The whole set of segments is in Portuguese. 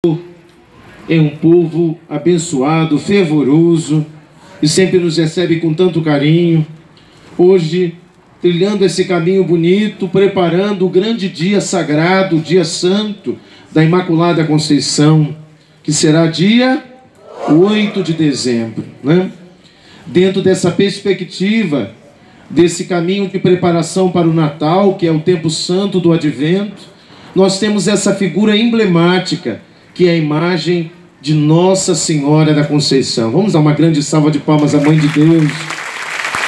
É um povo abençoado, fervoroso e sempre nos recebe com tanto carinho. Hoje, trilhando esse caminho bonito, preparando o grande dia sagrado, o dia santo da Imaculada Conceição, que será dia 8 de dezembro, né? Dentro dessa perspectiva, desse caminho de preparação para o Natal, que é o tempo santo do Advento, nós temos essa figura emblemática, que é a imagem de Nossa Senhora da Conceição. Vamos dar uma grande salva de palmas à Mãe de Deus.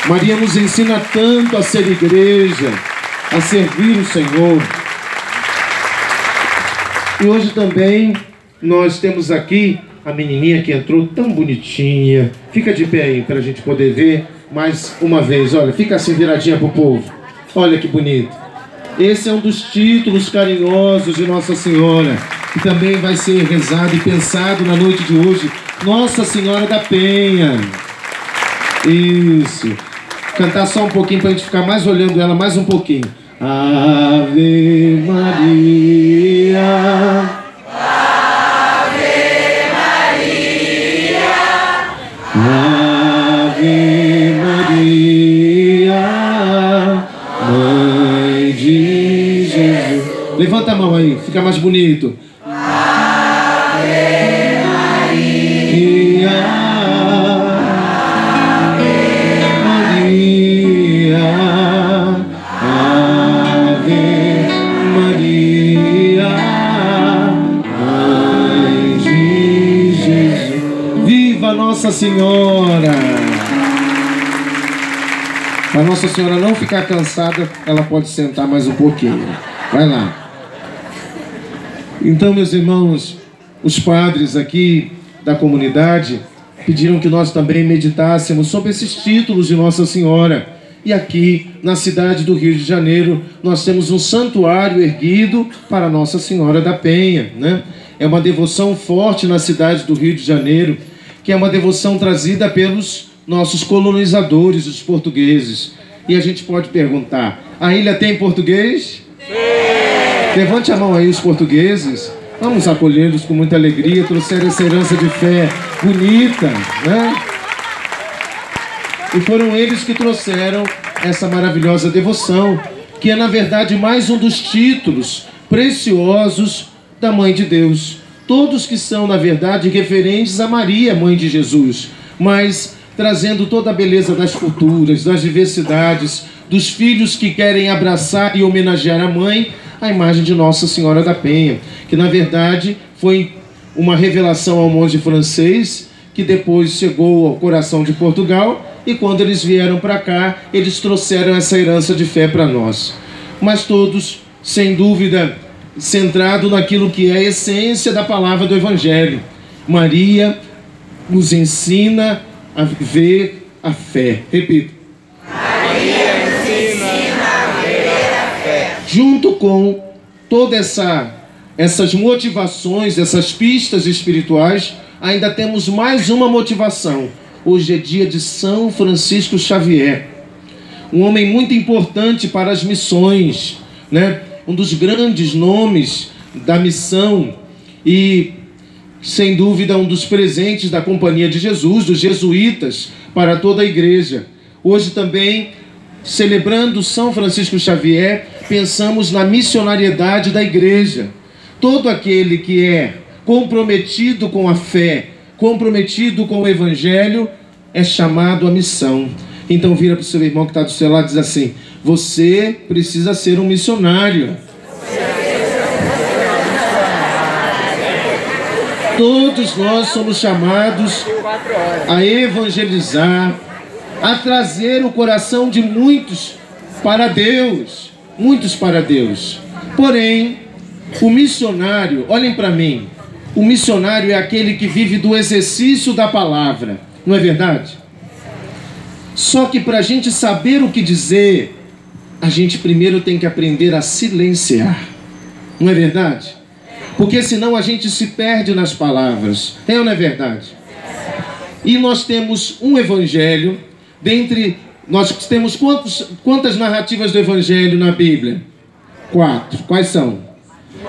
Maria nos ensina tanto a ser igreja, a servir o Senhor. E hoje também nós temos aqui a menininha que entrou tão bonitinha. Fica de pé aí para a gente poder ver mais uma vez. Olha, fica assim viradinha para o povo. Olha que bonito. Esse é um dos títulos carinhosos de Nossa Senhora, que também vai ser rezado e pensado na noite de hoje. Nossa Senhora da Penha. Isso. Cantar só um pouquinho para a gente ficar mais olhando ela mais um pouquinho. Ave Maria. Ave Maria. Ave Maria, Mãe de Jesus. Levanta a mão aí, fica mais bonito. Ave Maria, Maria. Ave Maria, Mãe de Jesus. Viva Nossa Senhora! Para Nossa Senhora não ficar cansada, ela pode sentar mais um pouquinho. Vai lá. Então, meus irmãos, os padres aqui da comunidade pediram que nós também meditássemos sobre esses títulos de Nossa Senhora. E aqui, na cidade do Rio de Janeiro, nós temos um santuário erguido para Nossa Senhora da Penha, né? É uma devoção forte na cidade do Rio de Janeiro, que é uma devoção trazida pelos nossos colonizadores, os portugueses. E a gente pode perguntar, a ilha tem português? Sim! Levante a mão aí os portugueses. Vamos acolhê-los com muita alegria, trouxeram essa herança de fé bonita, né? E foram eles que trouxeram essa maravilhosa devoção, que é, na verdade, mais um dos títulos preciosos da Mãe de Deus. Todos que são, na verdade, referentes a Maria, Mãe de Jesus, mas trazendo toda a beleza das culturas, das diversidades, dos filhos que querem abraçar e homenagear a Mãe, a imagem de Nossa Senhora da Penha, que na verdade foi uma revelação ao monge francês, que depois chegou ao coração de Portugal, e quando eles vieram para cá, eles trouxeram essa herança de fé para nós. Mas todos, sem dúvida, centrado naquilo que é a essência da palavra do Evangelho. Maria nos ensina a viver a fé. Repita. Maria nos ensina a viver a fé. Junto com todas essas motivações, essas pistas espirituais, ainda temos mais uma motivação. Hoje é dia de São Francisco Xavier, um homem muito importante para as missões, né? Um dos grandes nomes da missão e, sem dúvida, um dos presentes da Companhia de Jesus, dos jesuítas, para toda a igreja. Hoje também, celebrando São Francisco Xavier, pensamos na missionariedade da igreja. Todo aquele que é comprometido com a fé, comprometido com o Evangelho, é chamado à missão. Então vira para o seu irmão que está do seu lado e diz assim: você precisa ser um missionário. Todos nós somos chamados a evangelizar, a trazer o coração de muitos para Deus. Muitos para Deus. Porém, o missionário, olhem para mim, o missionário é aquele que vive do exercício da palavra, não é verdade? Só que para a gente saber o que dizer, a gente primeiro tem que aprender a silenciar, não é verdade? Porque senão a gente se perde nas palavras, é ou não é verdade? E nós temos um evangelho, nós temos quantas narrativas do evangelho na Bíblia? 4. Quais são?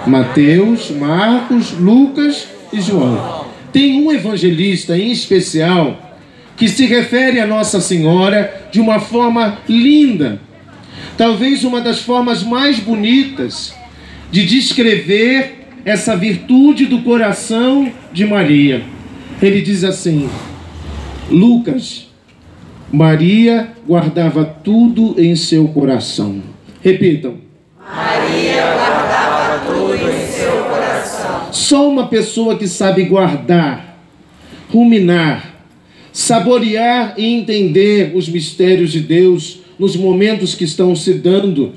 Mateus, Marcos, Lucas e João. Tem um evangelista em especial que se refere a Nossa Senhora de uma forma linda, talvez uma das formas mais bonitas de descrever essa virtude do coração de Maria. Ele diz assim: Lucas, Maria guardava tudo em seu coração. Repitam. Maria guardava tudo em seu coração. Só uma pessoa que sabe guardar, ruminar, saborear e entender os mistérios de Deus nos momentos que estão se dando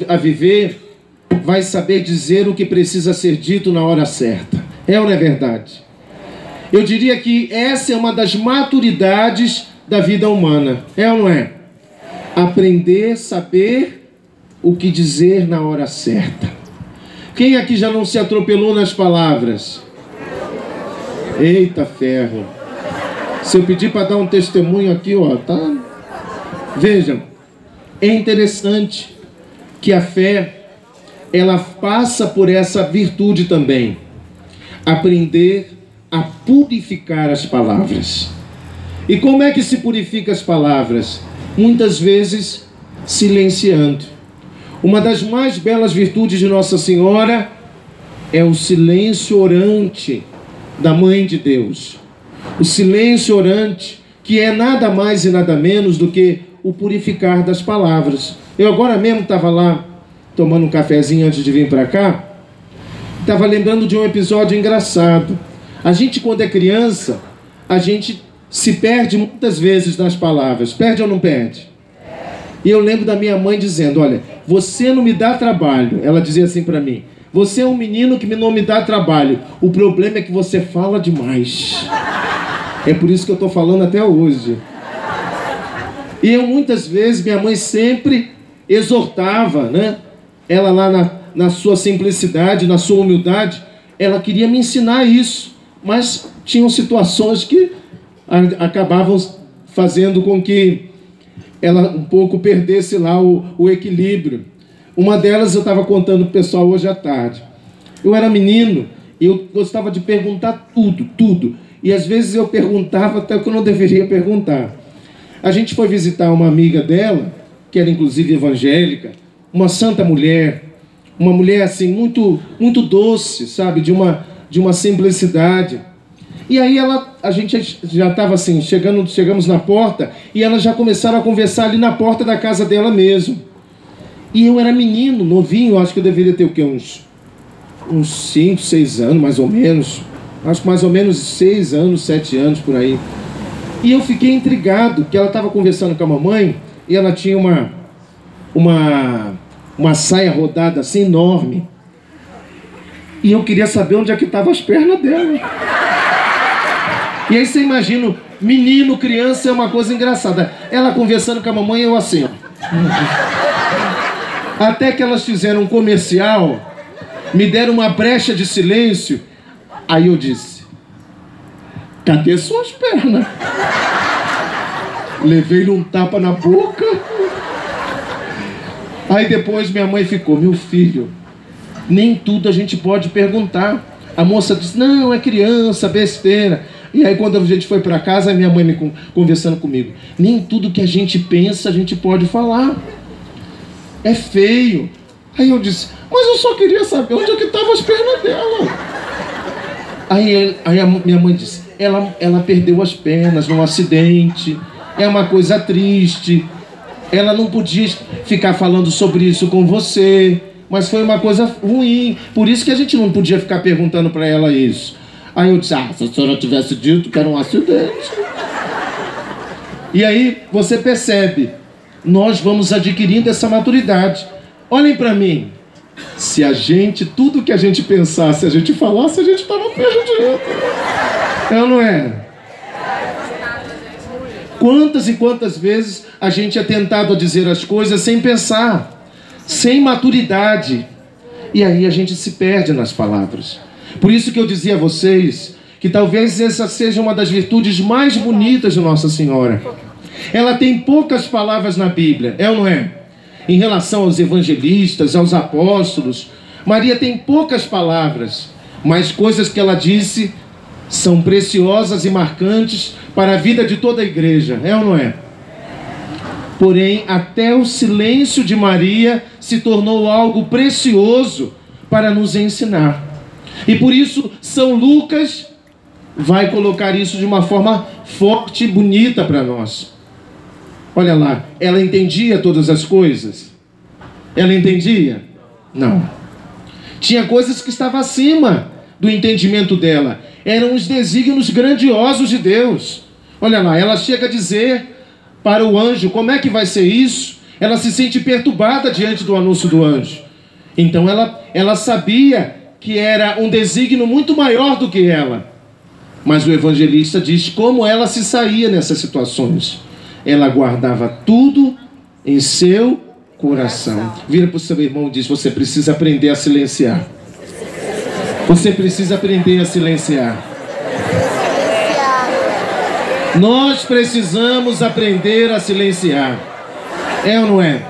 a viver, vai saber dizer o que precisa ser dito na hora certa. É ou não é verdade? Eu diria que essa é uma das maturidades da vida humana. É ou não é? Aprender, saber o que dizer na hora certa. Quem aqui já não se atropelou nas palavras? Eita ferro! Se eu pedir para dar um testemunho aqui, ó, tá? Vejam, é interessante que a fé, ela passa por essa virtude também. Aprender a purificar as palavras. E como é que se purifica as palavras? Muitas vezes silenciando. Uma das mais belas virtudes de Nossa Senhora é o silêncio orante da Mãe de Deus. O silêncio orante, que é nada mais e nada menos do que o purificar das palavras. Eu agora mesmo estava lá tomando um cafezinho antes de vir para cá, estava lembrando de um episódio engraçado. A gente, quando é criança, a gente se perde muitas vezes nas palavras. Perde ou não perde? E eu lembro da minha mãe dizendo: olha, você não me dá trabalho. Ela dizia assim para mim: você é um menino que não me dá trabalho. O problema é que você fala demais. É por isso que eu estou falando até hoje. E eu muitas vezes, minha mãe sempre exortava, né? Ela lá na sua simplicidade, na sua humildade, ela queria me ensinar isso. Mas tinham situações que acabavam fazendo com que ela um pouco perdesse lá o equilíbrio. Uma delas eu estava contando para o pessoal hoje à tarde. Eu era menino e eu gostava de perguntar tudo. E às vezes eu perguntava até o que eu não deveria perguntar. A gente foi visitar uma amiga dela, que era inclusive evangélica, uma santa mulher, uma mulher assim muito doce, sabe, de uma simplicidade. E aí a gente já estava assim, chegamos na porta, e elas já começaram a conversar ali na porta da casa dela mesmo. E eu era menino, novinho, acho que eu deveria ter o quê? Uns 5, 6 anos, mais ou menos. Acho que mais ou menos 6 anos, 7 anos, por aí. E eu fiquei intrigado, que ela estava conversando com a mamãe, e ela tinha uma saia rodada assim, enorme. E eu queria saber onde é que estavam as pernas dela. E aí você imagina, menino, criança, é uma coisa engraçada. Ela conversando com a mamãe, eu assim, ó. Até que elas fizeram um comercial, me deram uma brecha de silêncio. Aí eu disse: cadê suas pernas? Levei-lhe um tapa na boca. Aí depois minha mãe ficou: meu filho, nem tudo a gente pode perguntar. A moça disse: não, é criança, besteira. E aí quando a gente foi para casa, a minha mãe conversando comigo: nem tudo que a gente pensa a gente pode falar. É feio. Aí eu disse: mas eu só queria saber onde é que estavam as pernas dela. Aí a minha mãe disse: ela perdeu as pernas num acidente. É uma coisa triste. Ela não podia ficar falando sobre isso com você, mas foi uma coisa ruim. Por isso que a gente não podia ficar perguntando para ela isso. Aí eu disse: se a senhora tivesse dito que era um acidente. E aí você percebe, nós vamos adquirindo essa maturidade. Olhem para mim. Se a gente, tudo que a gente pensasse, a gente falasse, a gente estava perdido. É ou não é? Quantas e quantas vezes a gente é tentado a dizer as coisas sem pensar, sem maturidade. E aí a gente se perde nas palavras. Por isso que eu dizia a vocês que talvez essa seja uma das virtudes mais bonitas de Nossa Senhora. Ela tem poucas palavras na Bíblia, é ou não é? Em relação aos evangelistas, aos apóstolos. Maria tem poucas palavras, mas coisas que ela disse são preciosas e marcantes para a vida de toda a igreja, é ou não é? Porém, até o silêncio de Maria se tornou algo precioso para nos ensinar. E por isso, São Lucas vai colocar isso de uma forma forte e bonita para nós. Olha lá, ela entendia todas as coisas? Ela entendia? Não. Tinha coisas que estavam acima do entendimento dela. Eram os desígnios grandiosos de Deus. Olha lá, ela chega a dizer para o anjo, como é que vai ser isso? Ela se sente perturbada diante do anúncio do anjo. Então ela sabia que era um desígnio muito maior do que ela. Mas o evangelista diz como ela se saía nessas situações. Ela guardava tudo em seu coração. Vira para o seu irmão e diz, você precisa aprender a silenciar. Você precisa aprender a silenciar. Nós precisamos aprender a silenciar. É ou não é?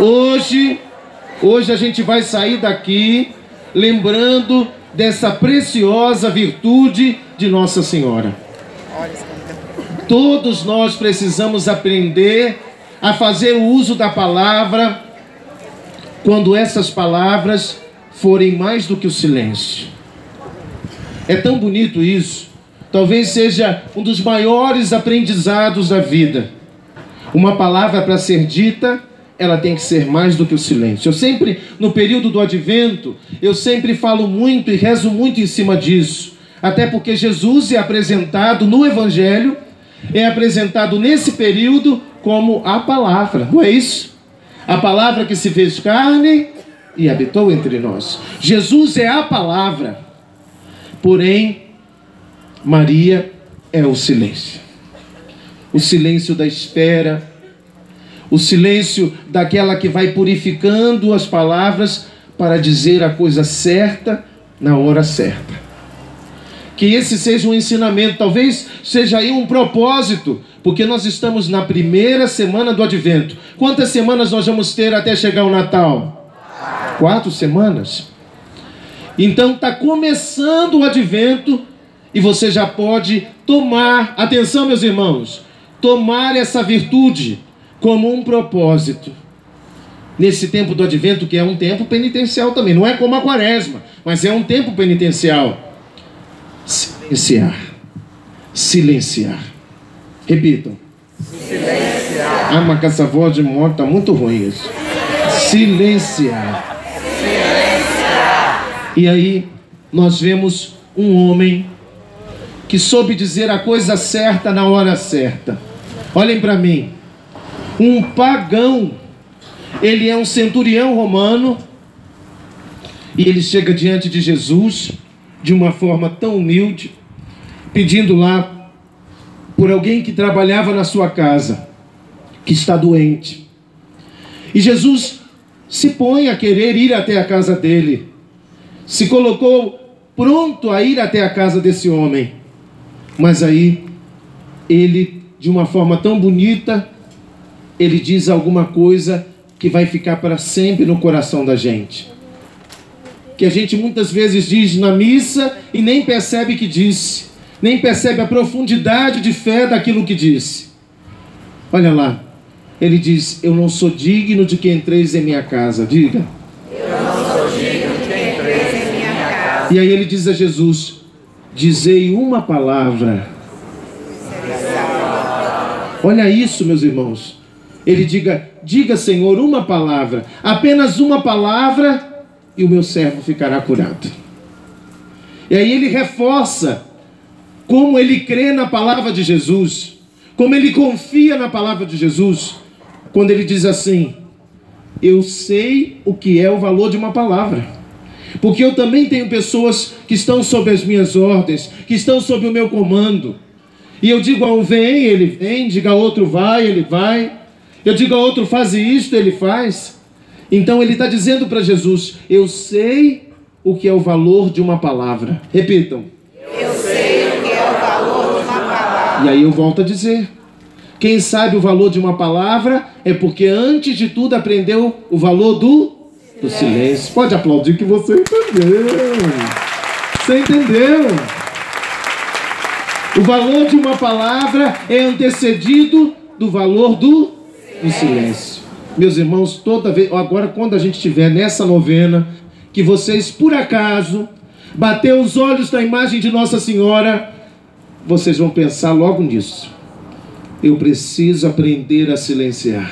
Hoje a gente vai sair daqui lembrando dessa preciosa virtude de Nossa Senhora. Todos nós precisamos aprender a fazer o uso da palavra quando essas palavras forem mais do que o silêncio. É tão bonito isso. Talvez seja um dos maiores aprendizados da vida. Uma palavra para ser dita, ela tem que ser mais do que o silêncio. Eu sempre, no período do Advento, eu sempre falo muito e rezo muito em cima disso. Até porque Jesus é apresentado no Evangelho, é apresentado nesse período como a palavra, não é isso? A palavra que se fez carne e habitou entre nós. Jesus é a palavra. Porém, Maria é o silêncio. O silêncio da espera, o silêncio daquela que vai purificando as palavras para dizer a coisa certa na hora certa. Que esse seja um ensinamento, talvez seja aí um propósito, porque nós estamos na primeira semana do Advento. Quantas semanas nós vamos ter até chegar o Natal? 4 semanas. Então está começando o Advento e você já pode tomar, atenção meus irmãos, tomar essa virtude como um propósito. Nesse tempo do Advento, que é um tempo penitencial também, não é como a Quaresma, mas é um tempo penitencial. Silenciar. Silenciar. Repitam. Silenciar. Ah, mas com essa voz de morte está muito ruim isso. Silenciar. Silenciar. E aí nós vemos um homem que soube dizer a coisa certa na hora certa. Olhem para mim. Um pagão. Ele é um centurião romano. E ele chega diante de Jesus de uma forma tão humilde, pedindo lá por alguém que trabalhava na sua casa, que está doente. E Jesus se põe a querer ir até a casa dele. Se colocou pronto a ir até a casa desse homem. Mas aí, ele, de uma forma tão bonita, ele diz alguma coisa que vai ficar para sempre no coração da gente. Que a gente muitas vezes diz na missa e nem percebe que disse. Nem percebe a profundidade de fé daquilo que disse. Olha lá. Ele diz, eu não sou digno de que entreis em minha casa. Diga. Eu não sou digno de que entreis em minha casa. E aí ele diz a Jesus, dizei uma palavra. Olha isso, meus irmãos. Ele diga Senhor, uma palavra. Apenas uma palavra e o meu servo ficará curado. E aí ele reforça como ele crê na palavra de Jesus, como ele confia na palavra de Jesus, quando ele diz assim, eu sei o que é o valor de uma palavra, porque eu também tenho pessoas que estão sob as minhas ordens, que estão sob o meu comando, e eu digo a um vem, ele vem, digo a outro vai, ele vai, eu digo a outro faz isto, ele faz. Então ele está dizendo para Jesus, eu sei o que é o valor de uma palavra. Repitam. Eu sei o que é o valor de uma palavra. E aí eu volto a dizer, quem sabe o valor de uma palavra é porque antes de tudo aprendeu o valor do no silêncio. Pode aplaudir que você entendeu. Você entendeu? O valor de uma palavra é antecedido do valor do silêncio. Meus irmãos, toda vez, agora quando a gente estiver nessa novena, que vocês por acaso bater os olhos na imagem de Nossa Senhora, vocês vão pensar logo nisso. Eu preciso aprender a silenciar,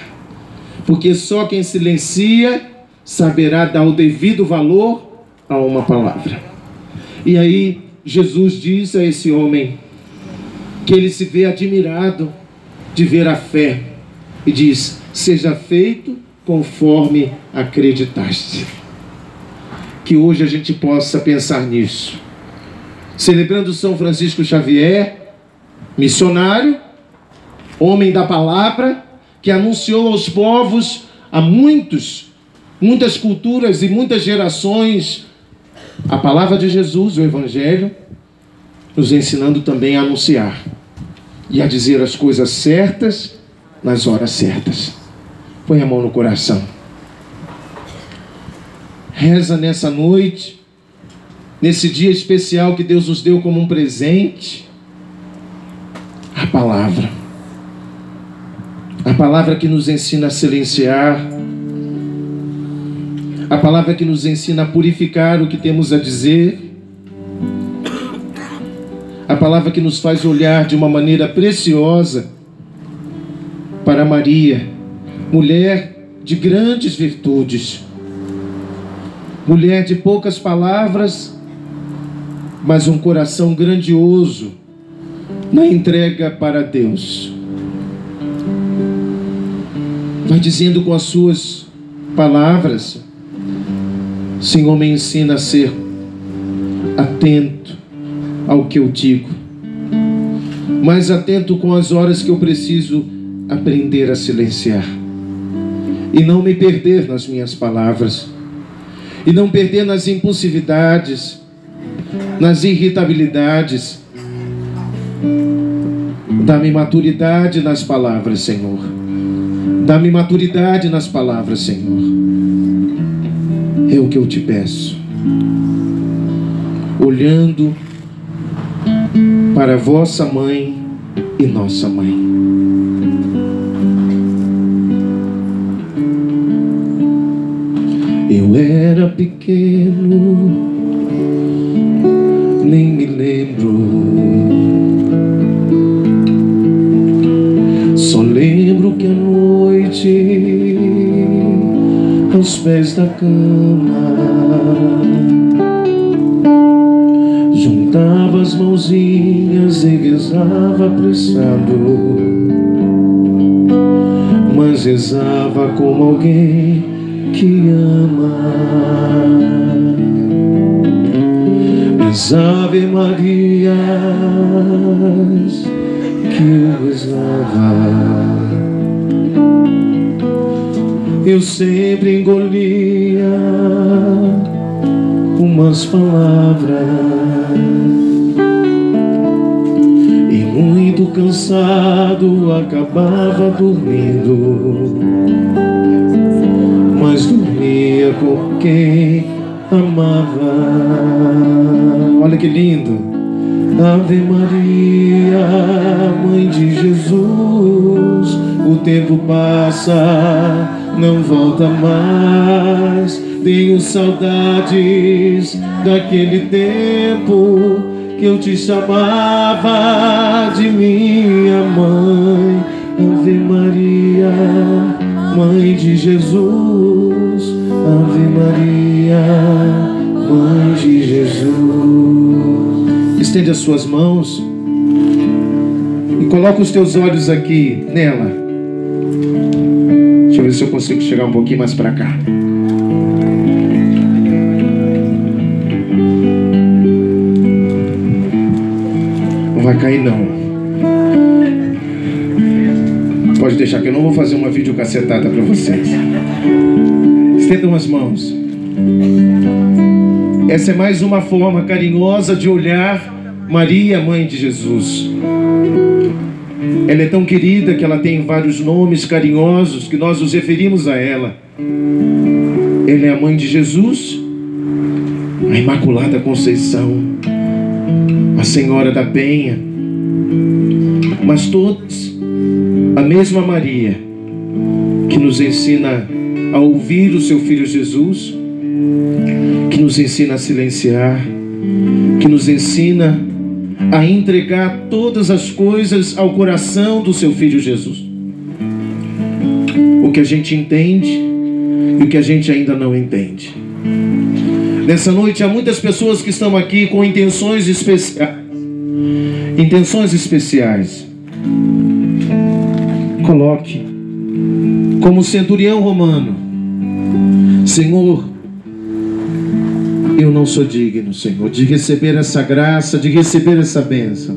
porque só quem silencia saberá dar o devido valor a uma palavra. E aí Jesus diz a esse homem que ele se vê admirado de ver a fé e diz: seja feito conforme acreditaste. Que hoje a gente possa pensar nisso, celebrando São Francisco Xavier, missionário, homem da palavra, que anunciou aos povos, a muitas culturas e muitas gerações, a palavra de Jesus, o Evangelho, nos ensinando também a anunciar e a dizer as coisas certas nas horas certas. Põe a mão no coração. Reza nessa noite, nesse dia especial que Deus nos deu como um presente, a palavra. A palavra que nos ensina a silenciar, a palavra que nos ensina a purificar o que temos a dizer, a palavra que nos faz olhar de uma maneira preciosa para Maria, mulher de grandes virtudes, mulher de poucas palavras, mas um coração grandioso na entrega para Deus. Vai dizendo com as suas palavras: Senhor, me ensina a ser atento ao que eu digo, mais atento com as horas que eu preciso aprender a silenciar e não me perder nas minhas palavras, e não perder nas impulsividades, nas irritabilidades. Dá-me maturidade nas palavras, Senhor. Dá-me maturidade nas palavras, Senhor. É o que eu te peço. Olhando para vossa mãe e nossa mãe. Eu era pequeno, nem me lembro. Só lembro que à noite, aos pés da cama, juntava as mãozinhas e rezava apressado, mas rezava como alguém que ama. As Ave Marias que eu rezava, eu sempre engolia umas palavras e muito cansado acabava dormindo, mas dormia com quem amava. Olha que lindo. Ave Maria, Mãe de Jesus, o tempo passa, não volta mais. Tenho saudades daquele tempo que eu te chamava de minha mãe. Ave Maria, Mãe de Jesus, Ave Maria, Mãe de Jesus. Estende as suas mãos e coloca os teus olhos aqui nela. Deixa eu ver se eu consigo chegar um pouquinho mais para cá. Não vai cair não. Pode deixar que eu não vou fazer uma videocassetada para vocês. Estendam as mãos. Essa é mais uma forma carinhosa de olhar Maria, Mãe de Jesus. Ela é tão querida que ela tem vários nomes carinhosos que nós nos referimos a ela. Ela é a mãe de Jesus, a Imaculada Conceição, a Senhora da Penha, mas todos a mesma Maria que nos ensina a ouvir o seu Filho Jesus, que nos ensina a silenciar, que nos ensina a entregar todas as coisas ao coração do seu Filho Jesus. O que a gente entende e o que a gente ainda não entende. Nessa noite há muitas pessoas que estão aqui com intenções especiais. Intenções especiais. Coloque como centurião romano: Senhor, eu não sou digno, Senhor, de receber essa graça, de receber essa bênção,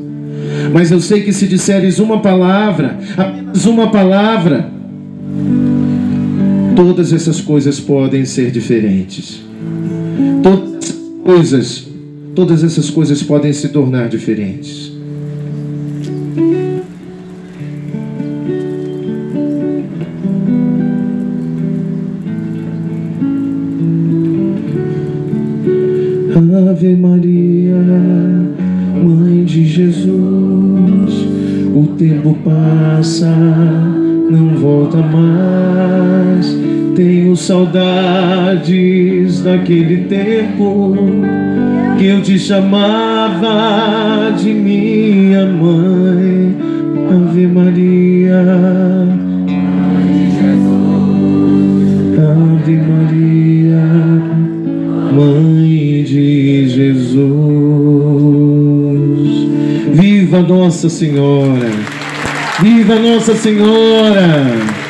mas eu sei que se disseres uma palavra, apenas uma palavra, todas essas coisas podem ser diferentes. Todas essas coisas podem se tornar diferentes. Ave Maria, Mãe de Jesus, o tempo passa, não volta mais. Tenho saudades daquele tempo que eu te chamava de minha mãe. Ave Maria, Mãe de Jesus. Ave Maria, Mãe de Jesus. Viva Nossa Senhora! Viva Nossa Senhora!